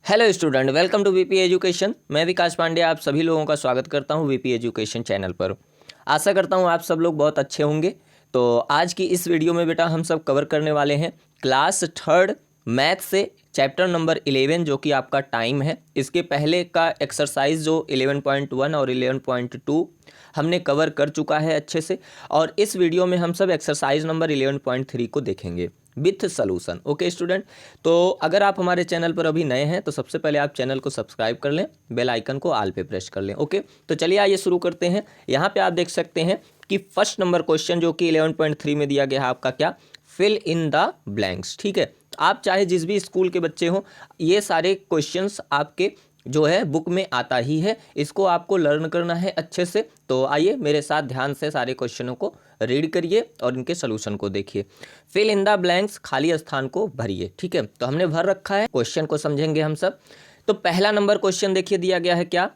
Hello student, welcome to VP education. मैं विकास पांडे आप सभी लोगों का स्वागत करता हूं वीपी एजुकेशन चैनल पर। आशा करता हूं आप सब लोग बहुत अच्छे होंगे। तो आज की इस वीडियो में बेटा हम सब कवर करने वाले हैं क्लास थर्ड मैथ से चैप्टर नंबर 11 जो कि आपका टाइम है। इसके पहले का एक्सरसाइज जो 11.1 और 11.2 हमने कवर कर चुका है अच्छे से, और इस वीडियो में हम सब एक्सरसाइज नंबर 11.3 को देखेंगे विथ सॉल्यूशन। ओके स्टूडेंट, तो अगर आप हमारे चैनल पर अभी नए हैं तो सबसे पहले आप चैनल को सब्सक्राइब कर लें, बेल आइकन को ऑल पे प्रेस कर लें। ओके, तो चलिए आइए शुरू करते हैं। यहाँ पे आप देख सकते हैं कि फर्स्ट नंबर क्वेश्चन जो कि 11.3 में दिया गया है आपका क्या, फिल इन द ब्लैंक्स। ठीक है, आप चाहे जिस भी स्कूल के बच्चे हों, ये सारे क्वेश्चंस आपके जो है बुक में आता ही है, इसको आपको लर्न करना है अच्छे से। तो आइए मेरे साथ ध्यान से सारे क्वेश्चनों को रीड करिए और इनके सोल्यूशन को देखिए। फिल इन द ब्लैंक्स, खाली स्थान को भरिए। ठीक है, तो हमने भर रखा है, क्वेश्चन को समझेंगे हम सब। तो पहला नंबर क्वेश्चन देखिए, दिया गया है क्या,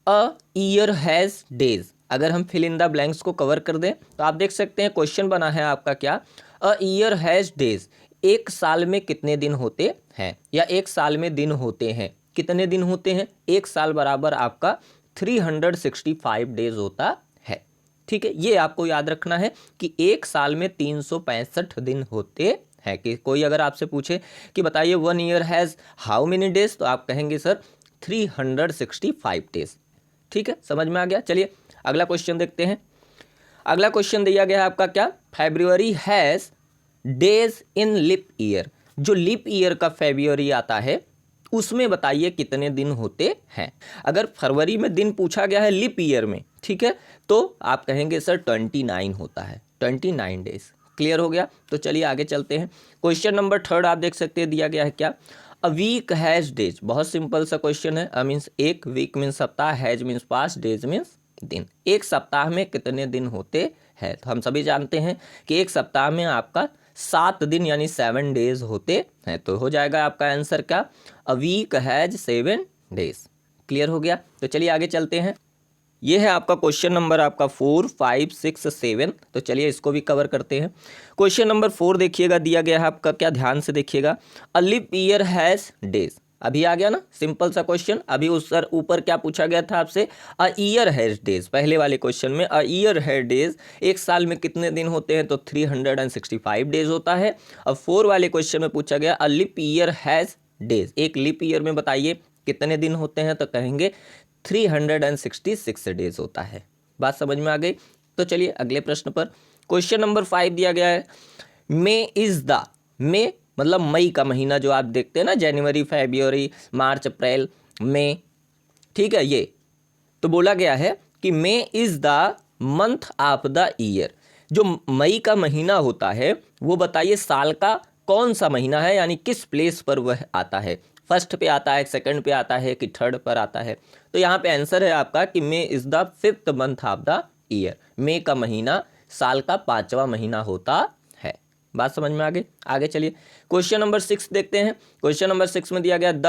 अ ईयर हैज़ डेज। अगर हम फिल इन द ब्लैंक्स को कवर कर दें तो आप देख सकते हैं क्वेश्चन बना है आपका क्या, अ ईयर हैज़ डेज। एक साल में कितने दिन होते हैं, या एक साल में दिन होते हैं। कितने दिन होते हैं, एक साल बराबर आपका 365 डेज होता है। ठीक है, ये आपको याद रखना है कि एक साल में 365 दिन होते हैं। कि कोई अगर आपसे पूछे कि बताइए 1 year has how many days, तो आप कहेंगे सर 365 डेज। ठीक है, समझ में आ गया। चलिए अगला क्वेश्चन देखते हैं। अगला क्वेश्चन दिया गया है आपका क्या, February has days in leap year. जो लीप ईयर का फरवरी आता है उसमें बताइए कितने दिन होते हैं। अगर फरवरी में दिन पूछा गया है लीप ईयर में, ठीक है, तो आप कहेंगे सर 29 होता है, 29 डेज। क्लियर हो गया। तो चलिए आगे चलते हैं। क्वेश्चन नंबर थर्ड आप देख सकते हैं, दिया गया है क्या, अ वीक हैज डेज। बहुत सिंपल सा क्वेश्चन है। अ मीन्स एक, वीक मीन्स सप्ताह, has means pass, days means दिन। एक सप्ताह में कितने दिन होते हैं। तो हम सभी जानते हैं कि एक सप्ताह में आपका 7 दिन यानी 7 डेज होते हैं। तो हो जाएगा आपका आंसर क्या, a week has 7 days. Clear हो गया। तो चलिए आगे चलते हैं। ये है आपका क्वेश्चन नंबर आपका 4, 5, 6, 7। तो चलिए इसको भी कवर करते हैं। क्वेश्चन नंबर 4 देखिएगा, दिया गया है आपका क्या, ध्यान से देखिएगा, a leap year has days. अभी आ गया ना, सिंपल सा क्वेश्चन। अभी उस सर ऊपर क्या पूछा गया था आपसे, अ ईयर हैज डेज। पहले वाले क्वेश्चन में अ ईयर हैज डेज, एक साल में कितने दिन होते हैं, तो 365 डेज होता है। अब 4 वाले क्वेश्चन में पूछा गया, a leap year has days, एक लीप ईयर में बताइए कितने दिन होते हैं, तो कहेंगे 366 डेज होता है। बात समझ में आ गई। तो चलिए अगले प्रश्न पर। क्वेश्चन नंबर 5 दिया गया है, मे इज द, मे मतलब मई का महीना जो आप देखते हैं ना, जनवरी, फरवरी, मार्च, अप्रैल, मई। ठीक है, ये तो बोला गया है कि May is the month of the year. जो मई का महीना होता है वो बताइए साल का कौन सा महीना है, यानी किस प्लेस पर वह आता है। फर्स्ट पे आता है, सेकंड पे आता है, कि थर्ड पर आता है। तो यहाँ पे आंसर है आपका कि May is the 5th month of the year. May का महीना साल का 5वां महीना होता है। बात समझ में आ गई। आगे चलिए क्वेश्चन नंबर 6 देखते हैं। क्वेश्चन नंबर 6 में दिया गया, the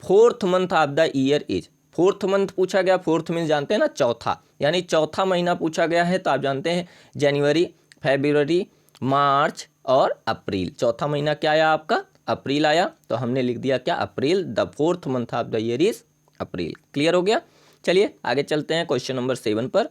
4th month of the year is. 4th month पूछा गया, 4th मीन्स जानते हैं ना चौथा, यानी चौथा महीना पूछा गया है। तो आप जानते हैं जनवरी, फरवरी, मार्च और अप्रैल। चौथा महीना क्या आया आपका, अप्रैल आया। तो हमने लिख दिया क्या, April. The 4th month of the year is April. Clear हो गया। चलिए आगे चलते हैं क्वेश्चन नंबर 7 पर।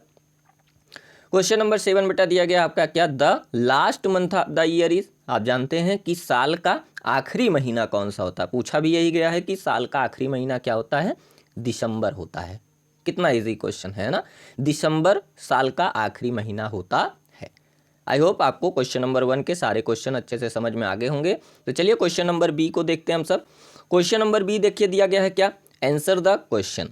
क्वेश्चन नंबर 7 बेटा दिया गया आपका क्या, the last month of the year is. आप जानते हैं कि साल का आखिरी महीना कौन सा होता है। पूछा भी यही गया है कि साल का आखिरी महीना क्या होता है, दिसंबर होता है। कितना इजी क्वेश्चन है ना, दिसंबर साल का आखिरी महीना होता है। आई होप आपको क्वेश्चन नंबर 1 के सारे क्वेश्चन अच्छे से समझ में आ गए होंगे। तो चलिए क्वेश्चन नंबर बी को देखते हैं हम सब। क्वेश्चन नंबर बी देखिए, दिया गया है क्या, आंसर द क्वेश्चन।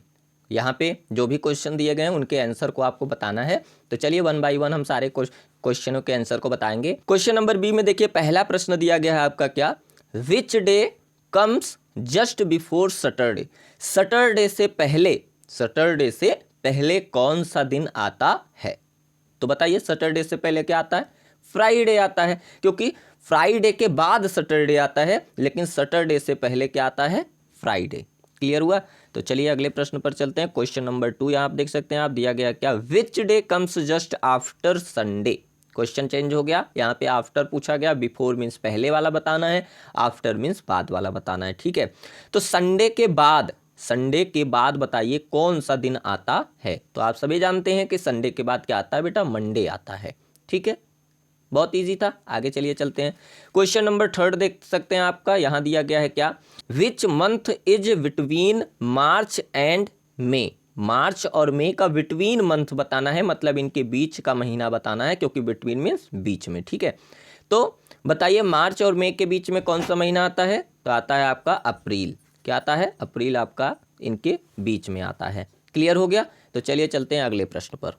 यहाँ पे जो भी क्वेश्चन दिए गए हैं उनके आंसर को आपको बताना है। तो चलिए 1 बाय 1 हम सारे क्वेश्चनों के आंसर को बताएंगे। क्वेश्चन नंबर बी में देखिए, पहला प्रश्न दिया गया है आपका क्या, which day comes just before Saturday. Saturday से पहले, सैटरडे से पहले कौन सा दिन आता है। तो बताइए सैटरडे से पहले क्या आता है, फ्राइडे आता है, क्योंकि फ्राइडे के बाद सैटरडे आता है, लेकिन सैटरडे से पहले क्या आता है, फ्राइडे। क्लियर हुआ। तो चलिए अगले प्रश्न पर चलते हैं। क्वेश्चन नंबर 2 यहाँ आप देख सकते हैं, आप दिया गया क्या, which day comes just after Sunday. Question change हो गया, यहाँ पे आफ्टर पूछा गया, बिफोर मीन्स पहले वाला बताना है, आफ्टर मीन्स बाद वाला बताना है। ठीक है, तो संडे के बाद बताइए कौन सा दिन आता है। तो आप सभी जानते हैं कि संडे के बाद क्या आता है बेटा, मंडे आता है। ठीक है, बहुत इजी था। आगे चलिए चलते हैं, क्वेश्चन नंबर 3 देख सकते हैं आपका, यहां दिया गया है क्या, which month is between March and May. मार्च और मई का बिटवीन मंथ बताना है, मतलब इनके बीच का महीना बताना है, क्योंकि बिटवीन मीन्स बीच में। ठीक है, तो बताइए मार्च और मई के बीच में कौन सा महीना आता है, तो आता है आपका अप्रैल। क्या आता है, अप्रैल आपका इनके बीच में आता है। क्लियर हो गया, तो चलिए चलते हैं अगले प्रश्न पर।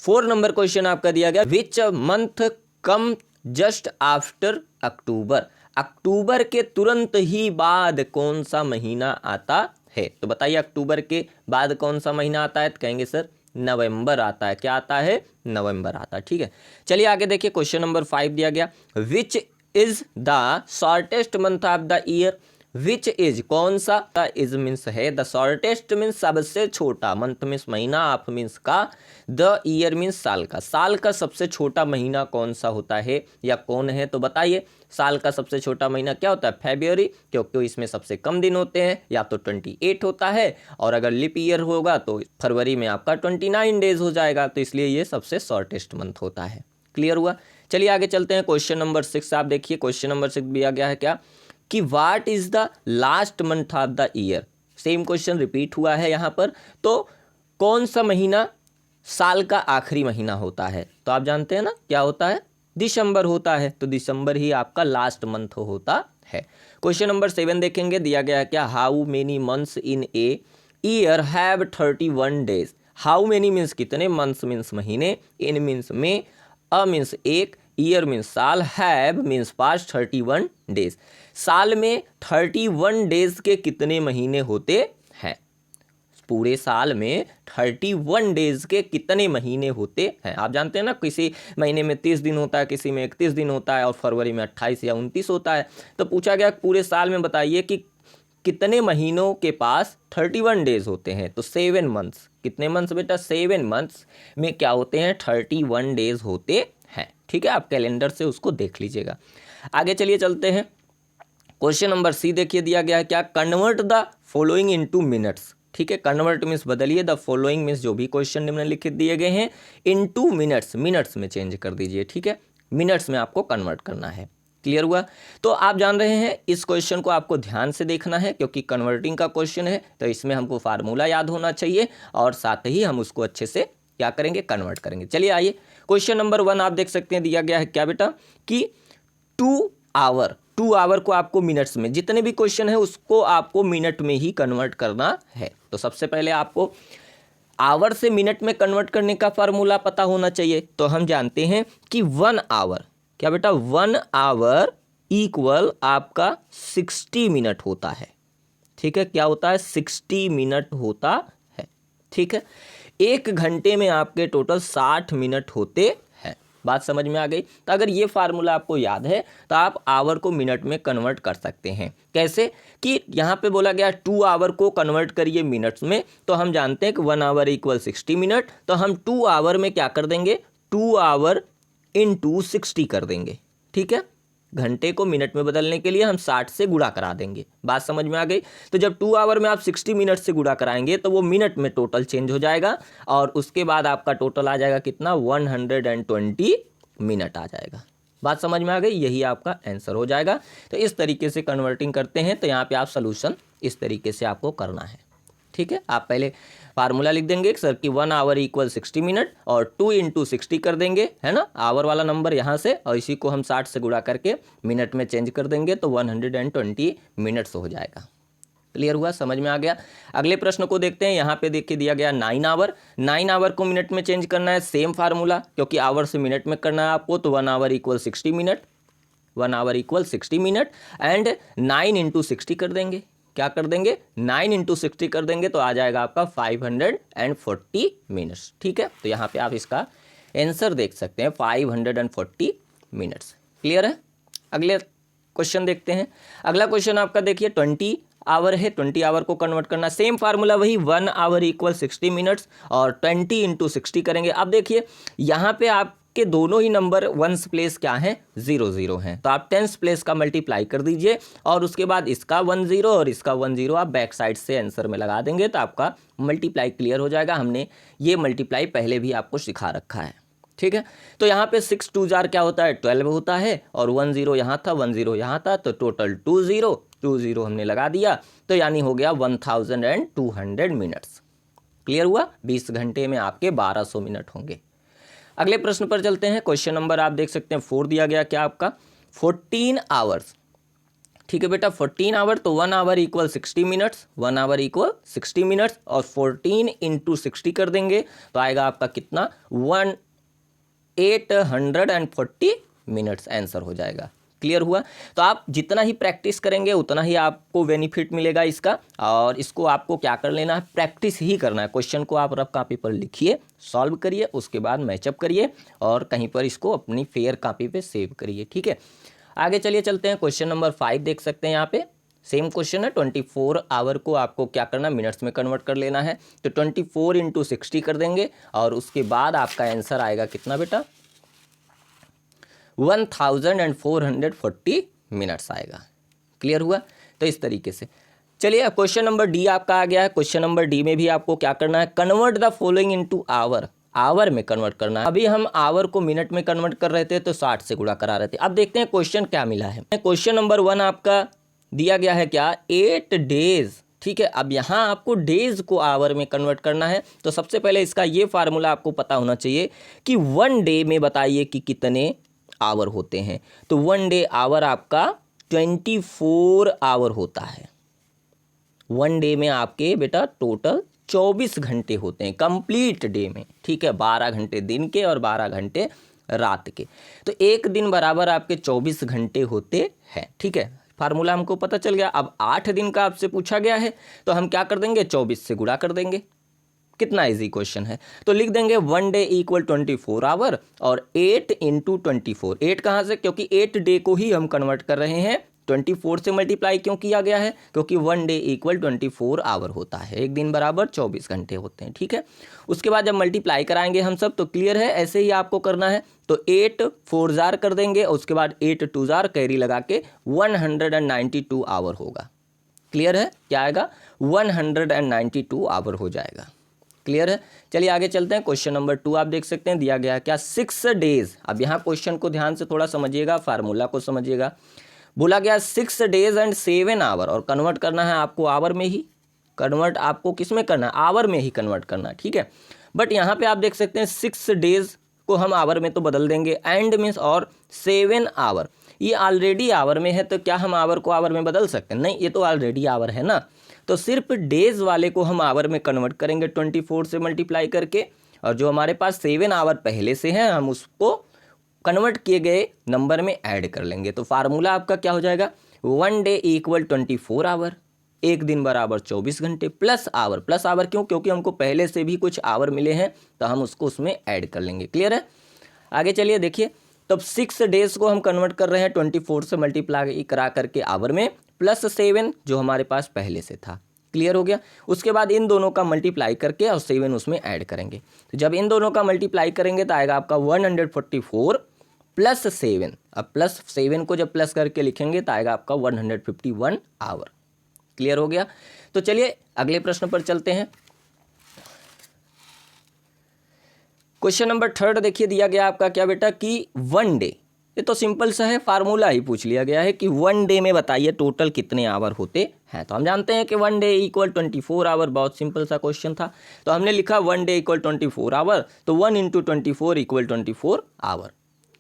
4 नंबर क्वेश्चन आपका दिया गया, which month come just after October. अक्टूबर के तुरंत ही बाद कौन सा महीना आता है। तो बताइए अक्टूबर के बाद कौन सा महीना आता है, तो कहेंगे सर नवंबर आता है। क्या आता है, नवंबर आता है। ठीक है, चलिए आगे देखिए, क्वेश्चन नंबर 5 दिया गया, which is the shortest month of the year. Which is कौन सा, इज मीन्स है, द शॉर्टेस्ट मीन्स सबसे छोटा, मंथ मीन्स महीना, ऑफ मीन्स का, द ईयर मीन्स साल का। साल का सबसे छोटा महीना कौन सा होता है या कौन है, तो बताइए साल का सबसे छोटा महीना क्या होता है, फरवरी, क्योंकि इसमें सबसे कम दिन होते हैं, या तो 28 होता है, और अगर लिप ईयर होगा तो फरवरी में आपका 29 डेज हो जाएगा, तो इसलिए ये सबसे शॉर्टेस्ट मंथ होता है। क्लियर हुआ, चलिए आगे चलते हैं, क्वेश्चन नंबर 6 आप देखिए, क्वेश्चन नंबर 6 दिया गया है क्या, कि what is the last month of the year. Same question repeat हुआ है यहाँ पर, तो कौन सा महीना साल का आखिरी महीना होता है, तो आप जानते हैं ना क्या होता है, दिसंबर होता है, तो दिसंबर ही आपका लास्ट मंथ होता है। क्वेश्चन नंबर 7 देखेंगे, दिया गया है क्या, how many months in a year have 31 days. How many means कितने, मंथ्स मीन्स महीने, इन मीन्स में, अ मीन्स एक, ईयर मीन्स साल, हैव मीन्स पास्ट, 31 डेज। साल में 31 डेज के कितने महीने होते हैं, पूरे साल में 31 डेज के कितने महीने होते हैं। आप जानते हैं ना, किसी महीने में 30 दिन होता है, किसी में 31 दिन होता है, और फरवरी में 28 या 29 होता है। तो पूछा गया पूरे साल में बताइए कि कितने महीनों के पास 31 डेज होते हैं, तो 7 मंथ्स। कितने मंथ्स बेटा, 7 मंथ्स में क्या होते हैं, 31 डेज होते हैं। ठीक है, आप कैलेंडर से उसको देख लीजिएगा। आगे चलिए चलते हैं, क्वेश्चन नंबर सी देखिए, दिया गया है क्या, convert the following into minutes. ठीक है, कन्वर्ट मीन्स बदलिए, द फॉलोइंग मीन्स जो भी क्वेश्चन निम्नलिखित दिए गए हैं, इनटू मिनट्स, मिनट्स में चेंज कर दीजिए। ठीक है, मिनट्स में आपको कन्वर्ट करना है। क्लियर हुआ, तो आप जान रहे हैं इस क्वेश्चन को आपको ध्यान से देखना है, क्योंकि कन्वर्टिंग का क्वेश्चन है, तो इसमें हमको फार्मूला याद होना चाहिए, और साथ ही हम उसको अच्छे से क्या करेंगे, कन्वर्ट करेंगे। चलिए आइए, क्वेश्चन नंबर 1 आप देख सकते हैं, दिया गया है क्या बेटा, कि 2 आवर को आपको मिनट्स में, जितने भी क्वेश्चन है उसको आपको मिनट में ही कन्वर्ट करना है। तो सबसे पहले आपको आवर से मिनट में कन्वर्ट करने का फार्मूला पता होना चाहिए। तो हम जानते हैं कि 1 आवर, क्या बेटा, 1 आवर इक्वल आपका 60 मिनट होता है। ठीक है, क्या होता है, 60 मिनट होता है। ठीक है, 1 घंटे में आपके टोटल 60 मिनट होते हैं। बात समझ में आ गई। तो अगर ये फार्मूला आपको याद है तो आप आवर को मिनट में कन्वर्ट कर सकते हैं। कैसे, कि यहाँ पे बोला गया 2 आवर को कन्वर्ट करिए मिनट्स में, तो हम जानते हैं कि 1 आवर इक्वल 60 मिनट, तो हम 2 आवर में क्या कर देंगे, 2 आवर इंटू 60 कर देंगे। ठीक है, घंटे को मिनट में बदलने के लिए हम 60 से गुणा करा देंगे। बात समझ में आ गई। तो जब 2 आवर में आप 60 मिनट से गुणा कराएंगे तो वो मिनट में टोटल चेंज हो जाएगा, और उसके बाद आपका टोटल आ जाएगा कितना, 120 मिनट आ जाएगा। बात समझ में आ गई, यही आपका आंसर हो जाएगा। तो इस तरीके से कन्वर्टिंग करते हैं, तो यहाँ पे आप सोल्यूशन इस तरीके से आपको करना है। ठीक है, आप पहले फार्मूला लिख देंगे सर कि 1 आवर इक्वल 60 मिनट, और 2 इंटू 60 कर देंगे, है ना, आवर वाला नंबर यहाँ से, और इसी को हम 60 से गुणा करके मिनट में चेंज कर देंगे, तो 120 मिनट्स हो जाएगा। क्लियर हुआ, समझ में आ गया। अगले प्रश्न को देखते हैं। यहाँ पे देखिए दिया गया 9 आवर, 9 आवर को मिनट में चेंज करना है, सेम फार्मूला, क्योंकि आवर से मिनट में करना है आपको, तो 1 hour equal 60 minute, 1 hour equal 60 minute, and 9 into 60 कर देंगे। क्या कर देंगे, 9 इंटू 60 कर देंगे, तो आ जाएगा आपका 540 मिनट्स। ठीक है, तो यहाँ पे आप इसका आंसर देख सकते हैं, 540 मिनट्स। क्लियर है। अगले क्वेश्चन देखते हैं। अगला क्वेश्चन आपका देखिए 20 आवर है, 20 आवर को कन्वर्ट करना, सेम फार्मूला वही, 1 आवर इक्वल 60 मिनट्स, और 20 इंटू 60 करेंगे। अब देखिए यहाँ पे आप इसके दोनों ही नंबर वंस प्लेस क्या हैं, 0 0 हैं। तो आप टेंस प्लेस का मल्टीप्लाई कर दीजिए और उसके बाद इसका 1 0 और इसका 1 0 आप बैक साइड से आंसर में लगा देंगे तो आपका मल्टीप्लाई क्लियर हो जाएगा। हमने ये मल्टीप्लाई पहले भी आपको सिखा रखा है, ठीक है। तो यहाँ पे 6 2 जार क्या होता है, 12 होता है और 1 0 यहाँ था, 1 0 यहाँ था, तो टोटल 2 0 हमने लगा दिया, तो यानी हो गया 1200 मिनट्स। क्लियर हुआ। 20 घंटे में आपके 1200 मिनट होंगे। अगले प्रश्न पर चलते हैं। क्वेश्चन नंबर आप देख सकते हैं 4 दिया गया, क्या आपका 14 आवर्स, ठीक है बेटा। 14 आवर तो 1 hour equal 60 minutes, 1 hour equal 60 minutes और 14 इंटू 60 कर देंगे तो आएगा आपका कितना, 1840 मिनट्स आंसर हो जाएगा। क्लियर हुआ। तो आप जितना ही प्रैक्टिस करेंगे उतना ही आपको बेनिफिट मिलेगा इसका, और इसको आपको क्या कर लेना है, प्रैक्टिस ही करना है। क्वेश्चन को आप रफ कॉपी पर लिखिए, सॉल्व करिए, उसके बाद मैचअप करिए और कहीं पर इसको अपनी फेयर कॉपी पे सेव करिए, ठीक है। आगे चलिए चलते हैं। क्वेश्चन नंबर 5 देख सकते हैं यहाँ पे, सेम क्वेश्चन है। 24 आवर को आपको क्या करना, मिनट्स में कन्वर्ट कर लेना है। तो 24 इंटू 60 कर देंगे और उसके बाद आपका आंसर आएगा कितना बेटा, 1440 मिनट्स आएगा। क्लियर हुआ। तो इस तरीके से चलिए अब क्वेश्चन नंबर डी आपका आ गया है। क्वेश्चन नंबर डी में भी आपको क्या करना है, convert the following into hour, hour में कन्वर्ट करना है। अभी हम आवर को मिनट में कन्वर्ट कर रहे थे तो 60 से गुणा करा रहे थे। अब देखते हैं क्वेश्चन क्या मिला है। क्वेश्चन नंबर 1 आपका दिया गया है क्या, 8 डेज, ठीक है। अब यहाँ आपको डेज को आवर में कन्वर्ट करना है। तो सबसे पहले इसका ये फार्मूला आपको पता होना चाहिए कि 1 डे में बताइए कि कितने आवर होते हैं। तो 1 डे आवर आपका 24 आवर होता है। 1 डे में आपके बेटा टोटल 24 घंटे होते हैं कंप्लीट डे में, ठीक है। 12 घंटे दिन के और 12 घंटे रात के। तो एक दिन बराबर आपके 24 घंटे होते हैं, ठीक है। फार्मूला हमको पता चल गया। अब 8 दिन का आपसे पूछा गया है तो हम क्या कर देंगे, 24 से गुणा कर देंगे। कितना इजी क्वेश्चन है। तो लिख देंगे 1 डे इक्वल 24 आवर और 8 इंटू 24। 8 कहाँ से, क्योंकि 8 डे को ही हम कन्वर्ट कर रहे हैं। 24 से मल्टीप्लाई क्यों किया गया है, क्योंकि 1 डे इक्वल 24 आवर होता है। एक दिन बराबर 24 घंटे होते हैं, ठीक है। उसके बाद जब मल्टीप्लाई कराएंगे हम सब तो क्लियर है, ऐसे ही आपको करना है। तो 8 4 जार कर देंगे, उसके बाद 8 2 जार कैरी लगा के 192 आवर होगा। क्लियर है, क्या आएगा, 192 आवर हो जाएगा। क्लियर है। चलिए आगे चलते हैं। क्वेश्चन नंबर 2 आप देख सकते हैं, दिया गया है क्या, 6 डेज। अब यहाँ क्वेश्चन को ध्यान से थोड़ा समझिएगा, फार्मूला को समझिएगा। बोला गया 6 डेज एंड 7 आवर, और कन्वर्ट करना है आपको आवर में ही। कन्वर्ट आपको किस में करना है, आवर में ही कन्वर्ट करना है, ठीक है। बट यहाँ पे आप देख सकते हैं 6 डेज को हम आवर में तो बदल देंगे, एंड मीन्स और 7 आवर, ये ऑलरेडी आवर में है तो क्या हम आवर को आवर में बदल सकते हैं, नहीं, ये तो ऑलरेडी आवर है ना। तो सिर्फ डेज वाले को हम आवर में कन्वर्ट करेंगे 24 से मल्टीप्लाई करके, और जो हमारे पास 7 आवर पहले से हैं हम उसको कन्वर्ट किए गए नंबर में ऐड कर लेंगे। तो फार्मूला आपका क्या हो जाएगा, 1 डे इक्वल 24 आवर, एक दिन बराबर 24 घंटे, प्लस आवर क्यों, क्योंकि हमको पहले से भी कुछ आवर मिले हैं तो हम उसको उसमें ऐड कर लेंगे। क्लियर है। आगे चलिए देखिए, तब 6 डेज को हम कन्वर्ट कर रहे हैं 24 से मल्टीप्लाई करा करके आवर में, प्लस 7 जो हमारे पास पहले से था। क्लियर हो गया। उसके बाद इन दोनों का मल्टीप्लाई करके और 7 उसमें ऐड करेंगे। तो जब इन दोनों का मल्टीप्लाई करेंगे तो आएगा आपका 144 प्लस 7। अब प्लस 7 को जब प्लस करके लिखेंगे तो आएगा आपका 151 आवर। क्लियर हो गया। तो चलिए अगले प्रश्न पर चलते हैं। क्वेश्चन नंबर 3 देखिए, दिया गया आपका क्या बेटा कि 1 डे, ये तो सिंपल सा है, फार्मूला ही पूछ लिया गया है कि 1 डे में बताइए टोटल कितने आवर होते हैं। तो हम जानते हैं कि 1 डे इक्वल 24 आवर, बहुत सिंपल सा क्वेश्चन था। तो हमने लिखा 1 डे इक्वल 24 आवर, तो 1 इंटू 24 इक्वल 24 आवर।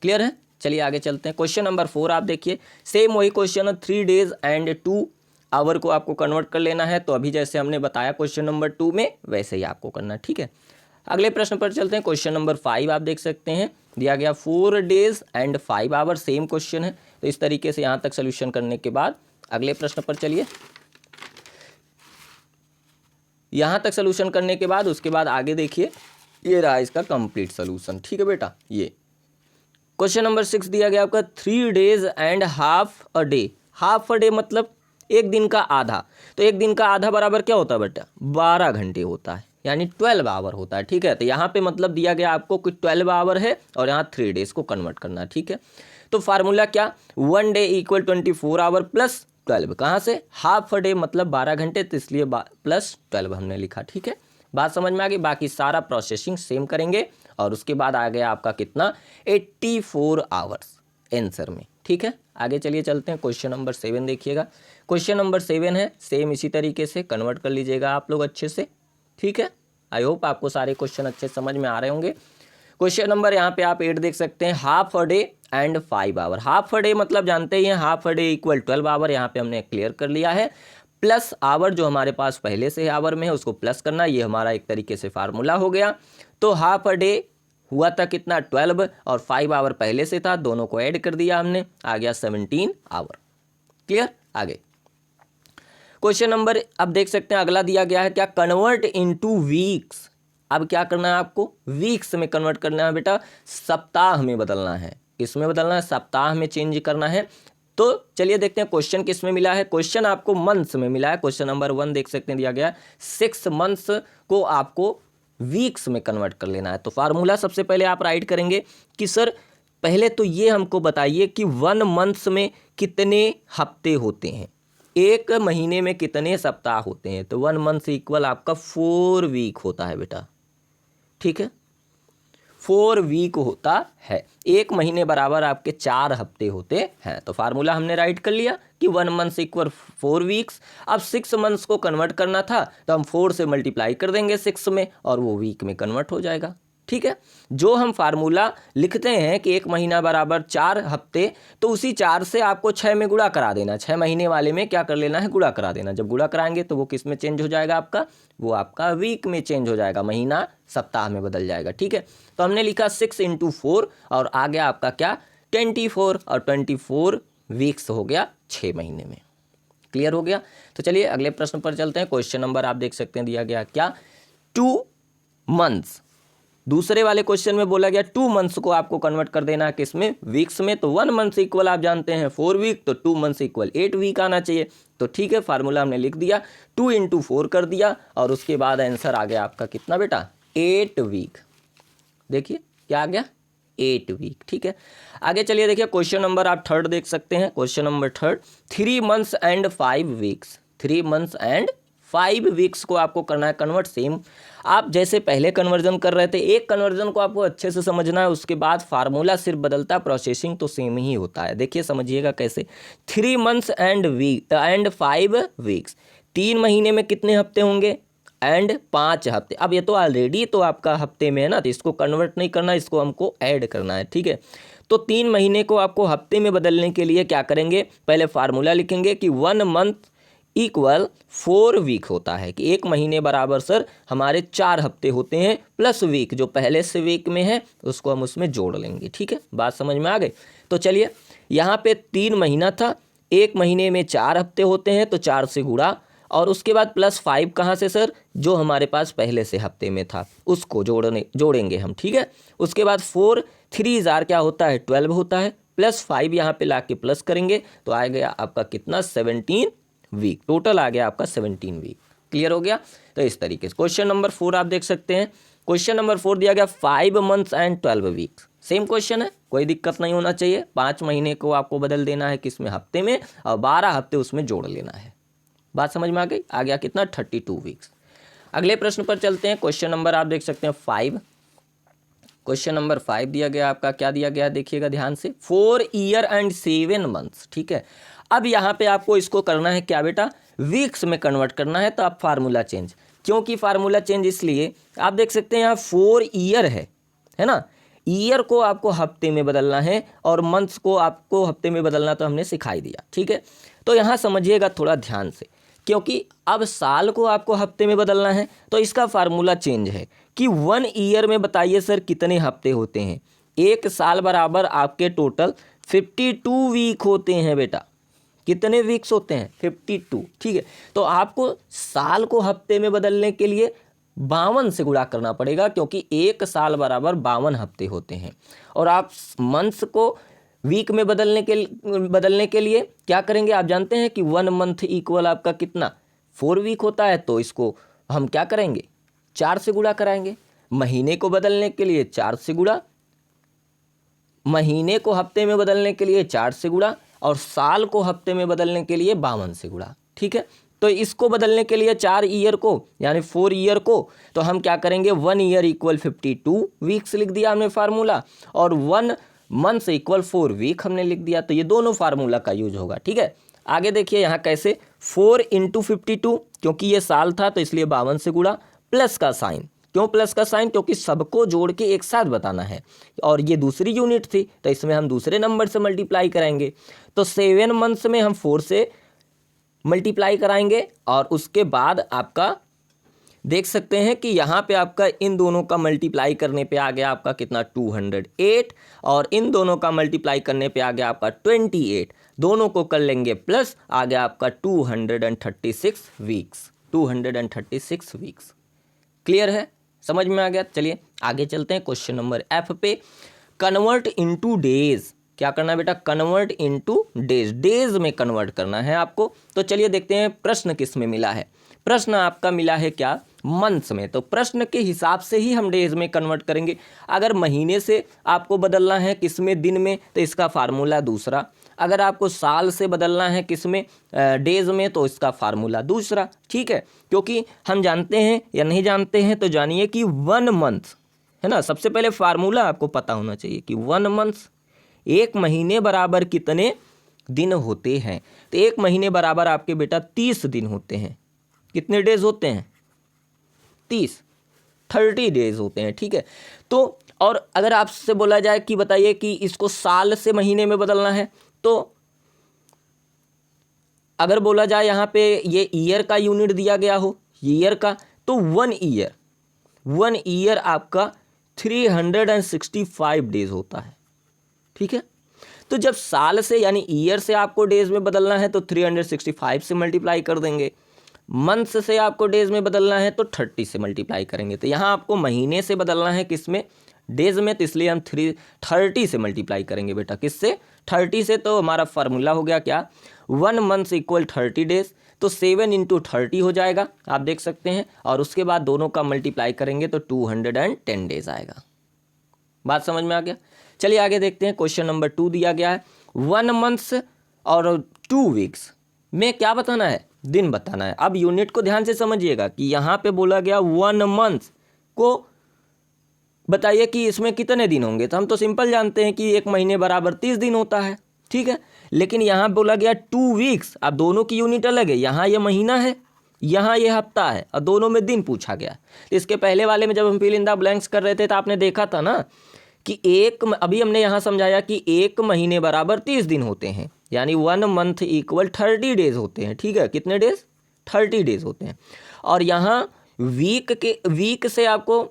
क्लियर है। चलिए आगे चलते हैं। क्वेश्चन नंबर 4 आप देखिए, सेम वही क्वेश्चन है, 3 डेज एंड 2 आवर को आपको कन्वर्ट कर लेना है। तो अभी जैसे हमने बताया क्वेश्चन नंबर 2 में, वैसे ही आपको करना है, ठीक है। अगले प्रश्न पर चलते हैं। क्वेश्चन नंबर 5 आप देख सकते हैं, दिया गया 4 days and 5 hour, same question है। तो इस तरीके से यहाँ तक सोल्यूशन करने के बाद अगले प्रश्न पर चलिए। यहाँ तक सोल्यूशन करने के बाद उसके बाद आगे देखिए, ये रहा इसका कंप्लीट सोल्यूशन, ठीक है बेटा। ये क्वेश्चन नंबर 6 दिया गया आपका 3 days and half a day. Half a day मतलब एक दिन का आधा। तो एक दिन का आधा बराबर क्या होता है बेटा, 12 घंटे होता है। यानी 12 आवर होता है, ठीक है। तो यहाँ पे मतलब दिया गया आपको कि 12 आवर है और यहाँ 3 डेज को कन्वर्ट करना है, ठीक है। तो फार्मूला क्या, 1 डे इक्वल 24 आवर प्लस 12, कहाँ से, हाफ अ डे मतलब 12 घंटे, तो इसलिए प्लस 12 हमने लिखा, ठीक है। बात समझ में आ गई। बाकी सारा प्रोसेसिंग सेम करेंगे और उसके बाद आ गया आपका कितना, 84 आवर्स आंसर में, ठीक है। आगे चलिए चलते हैं, क्वेश्चन नंबर 7 देखिएगा। क्वेश्चन नंबर 7 है, सेम इसी तरीके से कन्वर्ट कर लीजिएगा आप लोग अच्छे से, ठीक है। आई होप आपको सारे क्वेश्चन अच्छे समझ में आ रहे होंगे। क्वेश्चन नंबर यहाँ पे आप 8 देख सकते हैं, half a day and 5 hour. Half a day मतलब जानते ही हैं, half a day equal 12 hour, यहाँ पे हमने क्लियर कर लिया है। प्लस आवर जो हमारे पास पहले से आवर में है उसको प्लस करना, ये हमारा एक तरीके से फार्मूला हो गया। तो हाफ अ डे हुआ था कितना, 12, और 5 आवर पहले से था, दोनों को ऐड कर दिया हमने, आ गया 17 आवर। क्लियर। आगे क्वेश्चन नंबर अब देख सकते हैं, अगला दिया गया है क्या, कन्वर्ट इनटू वीक्स। अब क्या करना है आपको, वीक्स में कन्वर्ट करना है बेटा, सप्ताह में बदलना है। किसमें बदलना है, सप्ताह में चेंज करना है। तो चलिए देखते हैं क्वेश्चन किस में मिला है। क्वेश्चन आपको मंथ्स में मिला है। क्वेश्चन नंबर 1 देख सकते हैं, दिया गया 6 मंथ्स को आपको वीक्स में कन्वर्ट कर लेना है। तो फार्मूला सबसे पहले आप राइट करेंगे कि सर पहले तो ये हमको बताइए कि 1 मंथ्स में कितने हफ्ते होते हैं, एक महीने में कितने सप्ताह होते हैं। तो 1 मंथ इक्वल आपका 4 वीक होता है बेटा, ठीक है। 4 वीक होता है, एक महीने बराबर आपके 4 हफ्ते होते हैं। तो फार्मूला हमने राइट कर लिया कि 1 मंथ इक्वल 4 वीक्स। अब 6 मंथ्स को कन्वर्ट करना था तो हम 4 से मल्टीप्लाई कर देंगे 6 में और वो वीक में कन्वर्ट हो जाएगा, ठीक है। जो हम फार्मूला लिखते हैं कि एक महीना बराबर 4 हफ्ते, तो उसी 4 से आपको 6 में गुणा करा देना, 6 महीने वाले में क्या कर लेना है, गुणा करा देना। जब गुणा कराएंगे तो वो किस में चेंज हो जाएगा आपका, वो आपका वीक में चेंज हो जाएगा, महीना सप्ताह में बदल जाएगा, ठीक है। तो हमने लिखा 6 × 4 और आ गया आपका क्या, 24, और 24 वीक्स हो गया 6 महीने में। क्लियर हो गया। तो चलिए अगले प्रश्न पर चलते हैं। क्वेश्चन नंबर आप देख सकते हैं, दिया गया क्या, 2 मंथ्स। दूसरे वाले क्वेश्चन में बोला गया 2 मंथ्स को आपको कन्वर्ट कर देना है किसमें, वीक्स में। तो 1 मंथ इक्वल आप जानते हैं 4 वीक, तो 2 मंथ्स इक्वल 8 वीक आना चाहिए। तो ठीक है, फार्मूला हमने लिख दिया, 2 × 4 कर दिया और उसके बाद आंसर आ गया आपका कितना बेटा, 8 वीक। देखिए क्या आ गया, 8 वीक, ठीक है। आगे चलिए देखिए क्वेश्चन नंबर आप 3 देख सकते हैं। Question number 3, 3 months and 5 weeks. 3 months and 5 weeks को आपको करना है कन्वर्ट। सेम आप जैसे पहले कन्वर्जन कर रहे थे, एक कन्वर्जन को आपको अच्छे से समझना है, उसके बाद फार्मूला सिर्फ बदलता, प्रोसेसिंग तो सेम ही होता है। देखिए समझिएगा कैसे, 3 मंथ्स एंड 5 वीक्स, 3 महीने में कितने हफ्ते होंगे, एंड 5 हफ्ते। अब ये तो ऑलरेडी तो आपका हफ्ते में है ना, तो इसको कन्वर्ट नहीं करना, इसको हमको ऐड करना है, ठीक है। तो 3 महीने को आपको हफ्ते में बदलने के लिए क्या करेंगे, पहले फार्मूला लिखेंगे कि 1 मंथ इक्वल 4 वीक होता है, कि एक महीने बराबर सर हमारे 4 हफ्ते होते हैं, प्लस वीक जो पहले से वीक में है उसको हम उसमें जोड़ लेंगे, ठीक है। बात समझ में आ गई। तो चलिए यहाँ पे 3 महीना था, एक महीने में 4 हफ्ते होते हैं, तो 4 से गुणा और उसके बाद प्लस 5 कहाँ से सर, जो हमारे पास पहले से हफ्ते में था उसको जोड़ेंगे हम, ठीक है। उसके बाद 4 3 जार क्या होता है, 12 होता है, प्लस 5 यहाँ पे ला के प्लस करेंगे तो आ गया आपका कितना, 17 वीक। टोटल आ गया आपका 17 वीक। क्लियर हो गया। तो इस तरीके से क्वेश्चन नंबर 4 आप देख सकते हैं। क्वेश्चन नंबर 4 दिया गया 5 months and 12 weeks. Same question है, कोई दिक्कत नहीं होना चाहिए। 5 महीने को आपको बदल देना है किसमें, हफ्ते में, और 12 हफ्ते उसमें जोड़ लेना है। बात समझ में आ गई। आ गया कितना, 32 वीक्स। अगले प्रश्न पर चलते हैं। क्वेश्चन नंबर आप देख सकते हैं 5। क्वेश्चन नंबर 5 दिया गया आपका, क्या दिया गया देखिएगा ध्यान से, 4 ईयर एंड 7 मंथ्स, ठीक है। अब यहाँ पे आपको इसको करना है क्या बेटा, वीक्स में कन्वर्ट करना है। तो आप फार्मूला चेंज, क्योंकि फार्मूला चेंज इसलिए आप देख सकते हैं यहाँ 4 ईयर है ना, ईयर को आपको हफ्ते में बदलना है और मंथ्स को आपको हफ्ते में बदलना तो हमने सिखाई दिया, ठीक है। तो यहाँ समझिएगा थोड़ा ध्यान से, क्योंकि अब साल को आपको हफ्ते में बदलना है तो इसका फार्मूला चेंज है कि 1 ईयर में बताइए सर कितने हफ्ते होते हैं। एक साल बराबर आपके टोटल 52 वीक होते हैं बेटा। कितने वीक्स होते हैं, 52, ठीक है। तो आपको साल को हफ्ते में बदलने के लिए 52 से गुणा करना पड़ेगा, क्योंकि एक साल बराबर 52 हफ्ते होते हैं। और आप मंथ्स को वीक में बदलने के लिए क्या करेंगे, आप जानते हैं कि 1 मंथ इक्वल आपका कितना, 4 वीक होता है। तो इसको हम क्या करेंगे, 4 से गुणा कराएंगे, महीने को बदलने के लिए 4 से गुणा, महीने को हफ्ते में बदलने के लिए 4 से गुणा, और साल को हफ्ते में बदलने के लिए 52 से गुणा। ठीक है, तो इसको बदलने के लिए 4 ईयर को यानी 4 ईयर को तो हम क्या करेंगे, 1 ईयर इक्वल 52 वीक्स लिख दिया हमने फार्मूला, और 1 मंथ्स इक्वल 4 वीक हमने लिख दिया। तो ये दोनों फार्मूला का यूज होगा। ठीक है, आगे देखिए यहाँ कैसे, 4 × 52, क्योंकि ये साल था तो इसलिए 52 से गुणा, प्लस का साइन। क्यों प्लस का साइन? क्योंकि सबको जोड़ के एक साथ बताना है, और ये दूसरी यूनिट थी तो इसमें हम दूसरे नंबर से मल्टीप्लाई करेंगे। तो 7 मंथ्स में हम 4 से मल्टीप्लाई कराएंगे, और उसके बाद आपका देख सकते हैं कि यहाँ पे आपका इन दोनों का मल्टीप्लाई करने पे आ गया आपका कितना, 208, और इन दोनों का मल्टीप्लाई करने पे आ गया आपका 28। दोनों को कर लेंगे प्लस, आ गया आपका 236 वीक्स। 236 वीक्स। क्लियर है, समझ में आ गया? चलिए आगे चलते हैं क्वेश्चन नंबर एफ पे। कन्वर्ट इनटू डेज, क्या करना है बेटा, कन्वर्ट इनटू डेज, डेज में कन्वर्ट करना है आपको। तो चलिए देखते हैं प्रश्न किस में मिला है। प्रश्न आपका मिला है क्या, मंथ्स में। तो प्रश्न के हिसाब से ही हम डेज में कन्वर्ट करेंगे। अगर महीने से आपको बदलना है किस में, दिन में, तो इसका फार्मूला दूसरा। अगर आपको साल से बदलना है किस में, डेज में, तो इसका फार्मूला दूसरा। ठीक है, क्योंकि हम जानते हैं या नहीं जानते हैं तो जानिए कि 1 मंथ है ना, सबसे पहले फार्मूला आपको पता होना चाहिए कि 1 मंथ, एक महीने बराबर कितने दिन होते हैं। तो एक महीने बराबर आपके बेटा 30 दिन होते हैं। कितने डेज होते हैं, 30 डेज होते हैं। ठीक है, तो और अगर आपसे बोला जाए कि बताइए कि इसको साल से महीने में बदलना है, तो अगर बोला जाए यहाँ पे ये ईयर का यूनिट दिया गया हो, ईयर का, तो 1 ईयर आपका 365 डेज होता है। ठीक है, तो जब साल से यानी ईयर से आपको डेज में बदलना है तो 365 से मल्टीप्लाई कर देंगे, मंथ से आपको डेज में बदलना है तो 30 से मल्टीप्लाई करेंगे। तो यहाँ आपको महीने से बदलना है किस में, डेज में, तो इसलिए हम 30 से मल्टीप्लाई करेंगे बेटा, किससे, 30 से। तो हमारा फार्मूला हो गया क्या, 1 मंथ इक्वल 30 डेज, तो 7 × 30 हो जाएगा, आप देख सकते हैं, और उसके बाद दोनों का मल्टीप्लाई करेंगे तो 210 डेज आएगा। बात समझ में आ गया? चलिए आगे देखते हैं। क्वेश्चन नंबर 2 दिया गया है, 1 मंथ्स और 2 वीक्स में क्या बताना है, दिन बताना है। अब यूनिट को ध्यान से समझिएगा कि यहाँ पे बोला गया 1 मंथ को बताइए कि इसमें कितने दिन होंगे। तो हम तो सिंपल जानते हैं कि एक महीने बराबर 30 दिन होता है। ठीक है, लेकिन यहाँ बोला गया 2 वीक्स, अब दोनों की यूनिट अलग है, यहाँ ये महीना है, यहाँ ये हफ्ता है, और दोनों में दिन पूछा गया। तो इसके पहले वाले में जब हम फिल इन द ब्लैंक्स कर रहे थे तो आपने देखा था ना कि अभी हमने यहाँ समझाया कि एक महीने बराबर 30 दिन होते हैं, यानी 1 मंथ इक्वल 30 डेज होते हैं। ठीक है, कितने डेज, 30 डेज होते हैं। और यहाँ वीक से आपको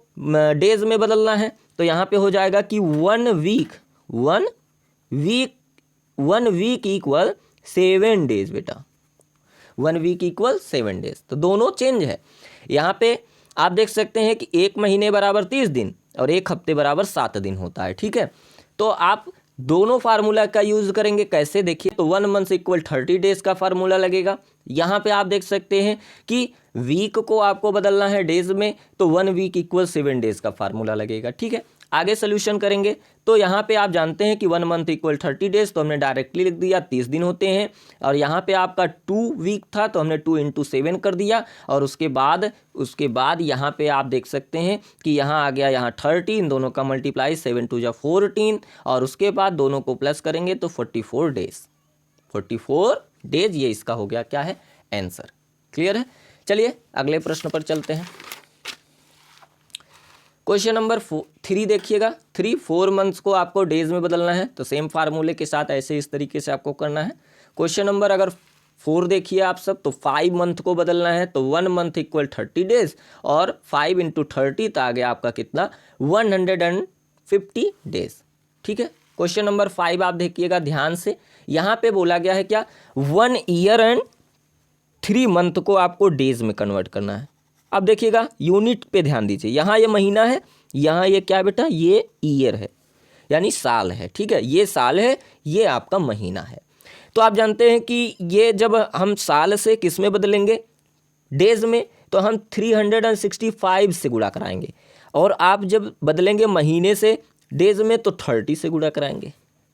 डेज में बदलना है, तो यहाँ पे हो जाएगा कि 1 वीक इक्वल 7 डेज बेटा, 1 वीक इक्वल 7 डेज। तो दोनों चेंज है। यहाँ पे आप देख सकते हैं कि एक महीने बराबर 30 दिन और एक हफ्ते बराबर 7 दिन होता है। ठीक है, तो आप दोनों फार्मूला का यूज करेंगे। कैसे, देखिए, तो 1 मंथ इक्वल 30 डेज का फार्मूला लगेगा। यहाँ पे आप देख सकते हैं कि वीक को आपको बदलना है डेज में, तो 1 वीक इक्वल 7 डेज का फार्मूला लगेगा। ठीक है, आगे सोल्यूशन करेंगे तो यहाँ पे आप जानते हैं कि 1 मंथ इक्वल 30 डेज, तो हमने डायरेक्टली लिख दिया 30 दिन होते हैं। और यहाँ पे आपका 2 वीक था तो हमने 2 × 7 कर दिया, और उसके बाद यहाँ पे आप देख सकते हैं कि यहाँ आ गया यहाँ 30, इन दोनों का मल्टीप्लाई 7 × 2 = 14, और उसके बाद दोनों को प्लस करेंगे तो 44 डेज। 44 डेज ये इसका हो गया क्या है, आंसर। क्लियर है? चलिए अगले प्रश्न पर चलते हैं। क्वेश्चन नंबर 3 देखिएगा। 4 मंथ्स को आपको डेज में बदलना है, तो सेम फार्मूले के साथ ऐसे इस तरीके से आपको करना है। क्वेश्चन नंबर अगर 4 देखिए आप सब, तो 5 मंथ को बदलना है, तो 1 मंथ इक्वल 30 डेज, और 5 × 30 तो आ गया आपका कितना, 150 डेज। ठीक है, क्वेश्चन नंबर 5 आप देखिएगा ध्यान से। यहाँ पे बोला गया है क्या, 1 ईयर एंड 3 मंथ को आपको डेज में कन्वर्ट करना है। अब देखिएगा यूनिट पे ध्यान दीजिए, यहाँ ये महीना है, यहाँ ये क्या बेटा, ये ईयर है, यानी साल है। ठीक है, ये साल है, ये आपका महीना है। तो आप जानते हैं कि ये जब हम साल से किस में बदलेंगे, डेज में, तो हम 365 से गुणा कराएंगे, और आप जब बदलेंगे महीने से डेज में तो 30 से गुणा कराएंगे,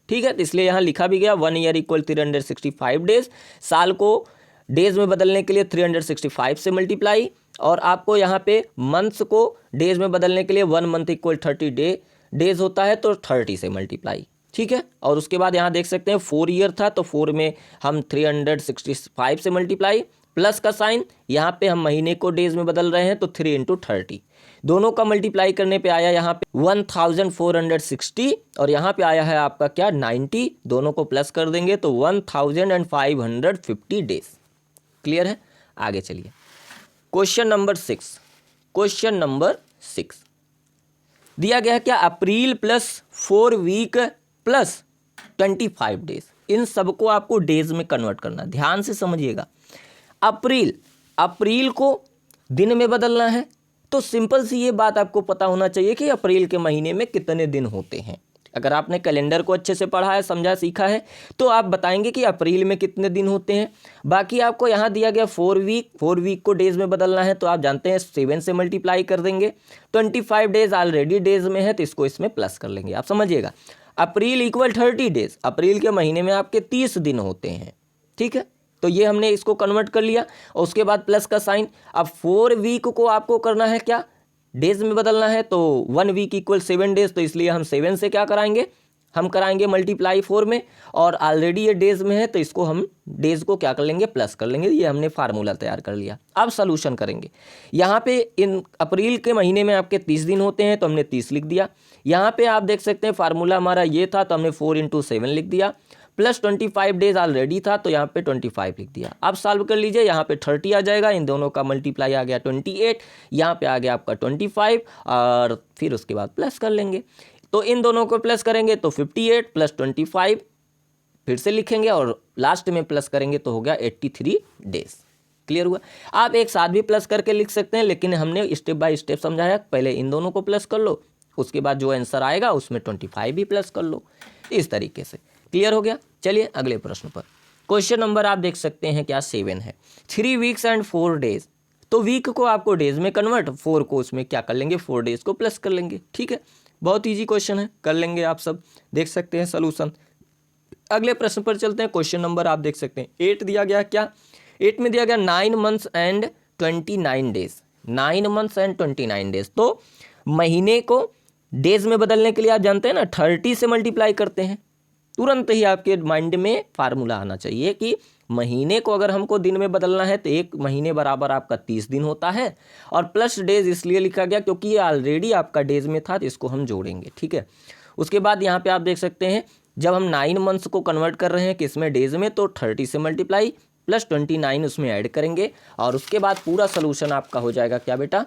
ठीक है। तो इसलिए यहाँ लिखा भी गया 1 ईयर इक्वल 365 डेज। साल को डेज में बदलने के लिए 365 से मल्टीप्लाई, और आपको यहाँ पे मंथ्स को डेज में बदलने के लिए 1 मंथ इक्वल 30 डेज होता है, तो 30 से मल्टीप्लाई, ठीक है। और उसके बाद यहाँ देख सकते हैं 4 ईयर था, तो 4 में हम 365 से मल्टीप्लाई, प्लस का साइन, यहाँ पे हम महीने को डेज में बदल रहे हैं तो 3 × 30, दोनों का मल्टीप्लाई करने पे आया यहाँ पे 1460, और यहाँ पे आया है आपका क्या 90, दोनों को प्लस कर देंगे तो 1550 डेज। क्लियर है। आगे चलिए क्वेश्चन नंबर 6। क्वेश्चन नंबर 6 दिया गया है क्या, अप्रैल प्लस 4 वीक प्लस 25 डेज, इन सबको आपको डेज में कन्वर्ट करना। ध्यान से समझिएगा, अप्रैल को दिन में बदलना है, तो सिंपल सी ये बात आपको पता होना चाहिए कि अप्रैल के महीने में कितने दिन होते हैं। अगर आपने कैलेंडर को अच्छे से पढ़ा है, समझा, सीखा है, तो आप बताएंगे कि अप्रैल में कितने दिन होते हैं। बाकी आपको यहाँ दिया गया 4 वीक को डेज में बदलना है, तो आप जानते हैं 7 से मल्टीप्लाई कर देंगे। 25 डेज ऑलरेडी डेज में है, तो इसको इसमें प्लस कर लेंगे। आप समझिएगा, अप्रैल इक्वल 30 डेज, अप्रैल के महीने में आपके 30 दिन होते हैं, ठीक है। तो ये हमने इसको कन्वर्ट कर लिया, और उसके बाद प्लस का साइन। अब 4 वीक को आपको करना है क्या, डेज में बदलना है, तो 1 वीक इक्वल 7 डेज, तो इसलिए हम 7 से क्या कराएंगे, हम कराएंगे मल्टीप्लाई 4 में, और ऑलरेडी ये डेज में है तो इसको हम डेज को क्या कर लेंगे, प्लस कर लेंगे। ये हमने फार्मूला तैयार कर लिया। अब सॉल्यूशन करेंगे। यहाँ पे इन अप्रैल के महीने में आपके 30 दिन होते हैं, तो हमने 30 लिख दिया। यहाँ पे आप देख सकते हैं फार्मूला हमारा ये था, तो हमने 4 × 7 लिख दिया, प्लस 25 डेज ऑलरेडी था, तो यहाँ पे 25 लिख दिया। अब सॉल्व कर लीजिए, यहाँ पे 30 आ जाएगा, इन दोनों का मल्टीप्लाई आ गया 28, यहाँ पे आ गया आपका 25, और फिर उसके बाद प्लस कर लेंगे। तो इन दोनों को प्लस करेंगे तो 58 + 25 फिर से लिखेंगे, और लास्ट में प्लस करेंगे तो हो गया 83 डेज। क्लियर हुआ। आप एक साथ भी प्लस करके लिख सकते हैं, लेकिन हमने स्टेप बाय स्टेप समझाया। पहले इन दोनों को प्लस कर लो, उसके बाद जो आंसर आएगा उसमें 25 भी प्लस कर लो, इस तरीके से। क्लियर हो गया। चलिए अगले प्रश्न पर। क्वेश्चन नंबर आप देख सकते हैं क्या 7 है। 3 वीक्स एंड 4 डेज, तो वीक को आपको डेज में कन्वर्ट, 4 को उसमें क्या कर लेंगे, 4 डेज को प्लस कर लेंगे, ठीक है। बहुत इजी क्वेश्चन है, कर लेंगे आप सब, देख सकते हैं सॉल्यूशन। अगले प्रश्न पर चलते हैं। क्वेश्चन नंबर आप देख सकते हैं 8 दिया गया क्या, 8 में दिया गया 9 months and 29 days, 9 months and 29 days. तो महीने को डेज में बदलने के लिए आप जानते हैं ना 30 से मल्टीप्लाई करते हैं। तुरंत ही आपके माइंड में फार्मूला आना चाहिए कि महीने को अगर हमको दिन में बदलना है तो एक महीने बराबर आपका 30 दिन होता है, और प्लस डेज इसलिए लिखा गया क्योंकि ये ऑलरेडी आपका डेज में था, तो इसको हम जोड़ेंगे, ठीक है। उसके बाद यहाँ पे आप देख सकते हैं जब हम 9 मंथ्स को कन्वर्ट कर रहे हैं किसमें, डेज में, तो 30 से मल्टीप्लाई प्लस 29 उसमें ऐड करेंगे, और उसके बाद पूरा सोल्यूशन आपका हो जाएगा क्या बेटा,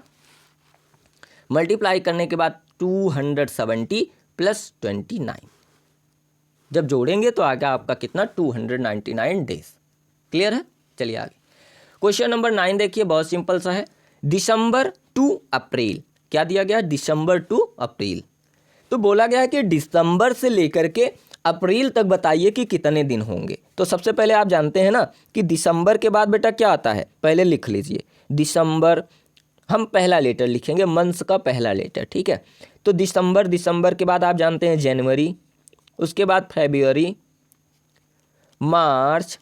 मल्टीप्लाई करने के बाद 270 + 29, जब जोड़ेंगे तो आ गया आपका कितना 299 डेज। क्लियर है। चलिए आगे क्वेश्चन नंबर 9 देखिए, बहुत सिंपल सा है। दिसंबर टू अप्रैल, क्या दिया गया, दिसंबर टू अप्रैल। तो बोला गया है कि दिसंबर से लेकर के अप्रैल तक बताइए कि कितने दिन होंगे। तो सबसे पहले आप जानते हैं ना कि दिसंबर के बाद बेटा क्या आता है, पहले लिख लीजिए दिसंबर, हम पहला लेटर लिखेंगे, मंथ्स का पहला लेटर, ठीक है। तो दिसंबर, दिसंबर के बाद आप जानते हैं जनवरी, उसके बाद फरवरी, मार्च,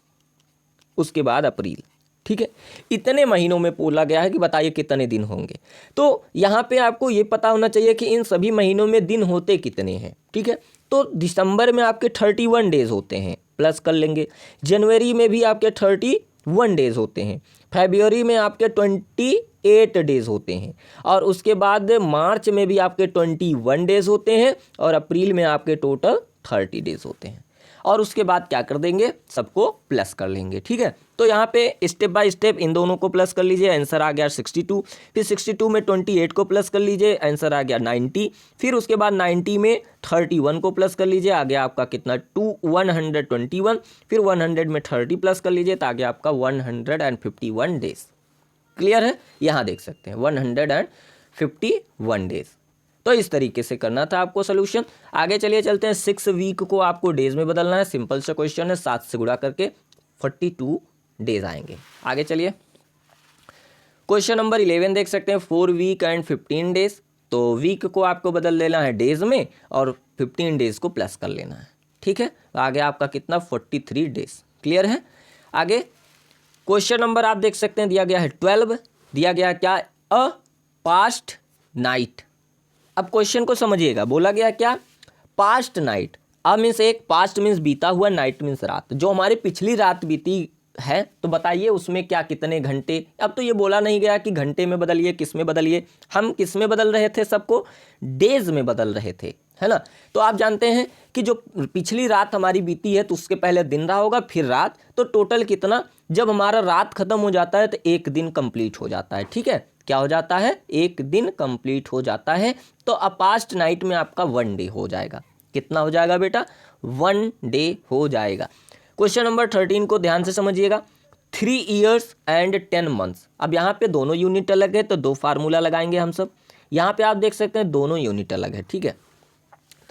उसके बाद अप्रैल, ठीक है। इतने महीनों में बोला गया है कि बताइए कितने दिन होंगे। तो यहाँ पे आपको ये पता होना चाहिए कि इन सभी महीनों में दिन होते कितने हैं, ठीक है। तो दिसंबर में आपके 31 डेज होते हैं, प्लस कर लेंगे। जनवरी में भी आपके 31 डेज होते हैं, फरवरी में आपके 28 डेज होते हैं, और उसके बाद मार्च में भी आपके 21 डेज होते हैं, और अप्रैल में आपके टोटल 30 डेज होते हैं। और उसके बाद क्या कर देंगे, सबको प्लस कर लेंगे, ठीक है। तो यहाँ पे स्टेप बाय स्टेप इन दोनों को प्लस कर लीजिए, आंसर आ गया 62। फिर 62 में 28 को प्लस कर लीजिए, आंसर आ गया 90। फिर उसके बाद 90 में 31 को प्लस कर लीजिए, आ गया आपका कितना 121। फिर 100 में 30 प्लस कर लीजिए, तो आ गया आपका 151 डेज। क्लियर है। यहाँ देख सकते हैं 151 डेज। तो इस तरीके से करना था आपको सोल्यूशन। आगे चलिए चलते हैं। 6 वीक को आपको डेज में बदलना है, सिंपल सा क्वेश्चन है, 7 से गुणा करके 42 डेज आएंगे। आगे चलिए क्वेश्चन नंबर 11 देख सकते हैं 4 वीक एंड 15 डेज। तो वीक को आपको बदल देना है डेज में और 15 डेज को प्लस कर लेना है, ठीक है। तो आगे आपका कितना 43 डेज। क्लियर है। आगे क्वेश्चन नंबर आप देख सकते हैं दिया गया है 12, दिया गया है क्या, अ पास्ट नाइट। अब क्वेश्चन को समझिएगा, बोला गया क्या, पास्ट नाइट। अब मीन्स एक पास्ट मीन्स बीता हुआ, नाइट मीन्स रात, जो हमारी पिछली रात बीती है। तो बताइए उसमें क्या कितने घंटे। अब तो ये बोला नहीं गया कि घंटे में बदलिए, किस में बदलिए, हम किस में बदल रहे थे, सबको डेज में बदल रहे थे, है ना। तो आप जानते हैं कि जो पिछली रात हमारी बीती है तो उसके पहले दिन रहा होगा, फिर रात, तो टोटल कितना, जब हमारा रात खत्म हो जाता है तो एक दिन कंप्लीट हो जाता है, ठीक है। क्या हो जाता है, एक दिन कंप्लीट हो जाता है। तो अ पास्ट नाइट में आपका 1 डे हो जाएगा। कितना हो जाएगा बेटा, 1 डे हो जाएगा। क्वेश्चन नंबर 13 को ध्यान से समझिएगा, 3 ईयर्स एंड 10 मंथ्स। अब यहाँ पे दोनों यूनिट अलग है तो 2 फार्मूला लगाएंगे हम सब। यहाँ पे आप देख सकते हैं दोनों यूनिट अलग है, ठीक है।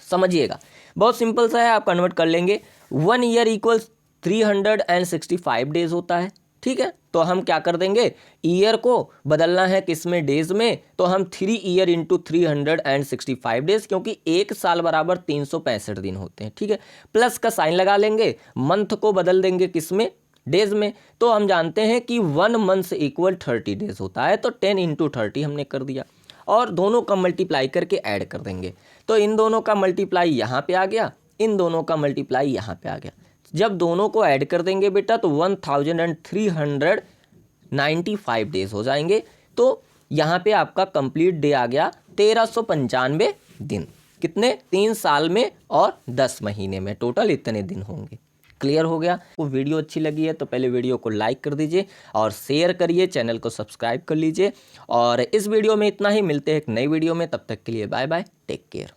समझिएगा, बहुत सिंपल सा है, आप कन्वर्ट कर लेंगे। 1 ईयर इक्वल्स 365 डेज होता है, ठीक है। तो हम क्या कर देंगे, ईयर को बदलना है किसमें, डेज में। तो हम 3 ईयर इंटू 365 डेज, क्योंकि एक साल बराबर 365 दिन होते हैं, ठीक है। प्लस का साइन लगा लेंगे, मंथ को बदल देंगे किसमें, डेज में। तो हम जानते हैं कि 1 मंथ इक्वल 30 डेज होता है। तो 10 इंटू 30 हमने कर दिया और दोनों का मल्टीप्लाई करके ऐड कर देंगे। तो इन दोनों का मल्टीप्लाई यहाँ पे आ गया, इन दोनों का मल्टीप्लाई यहाँ पे आ गया। जब दोनों को ऐड कर देंगे बेटा तो 1395 डेज हो जाएंगे। तो यहाँ पे आपका कंप्लीट डे आ गया 1395 दिन। कितने, 3 साल में और 10 महीने में टोटल इतने दिन होंगे। क्लियर हो गया। वो वीडियो अच्छी लगी है तो पहले वीडियो को लाइक कर दीजिए और शेयर करिए, चैनल को सब्सक्राइब कर लीजिए। और इस वीडियो में इतना ही, मिलते हैं एक नई वीडियो में, तब तक के लिए बाय बाय, टेक केयर।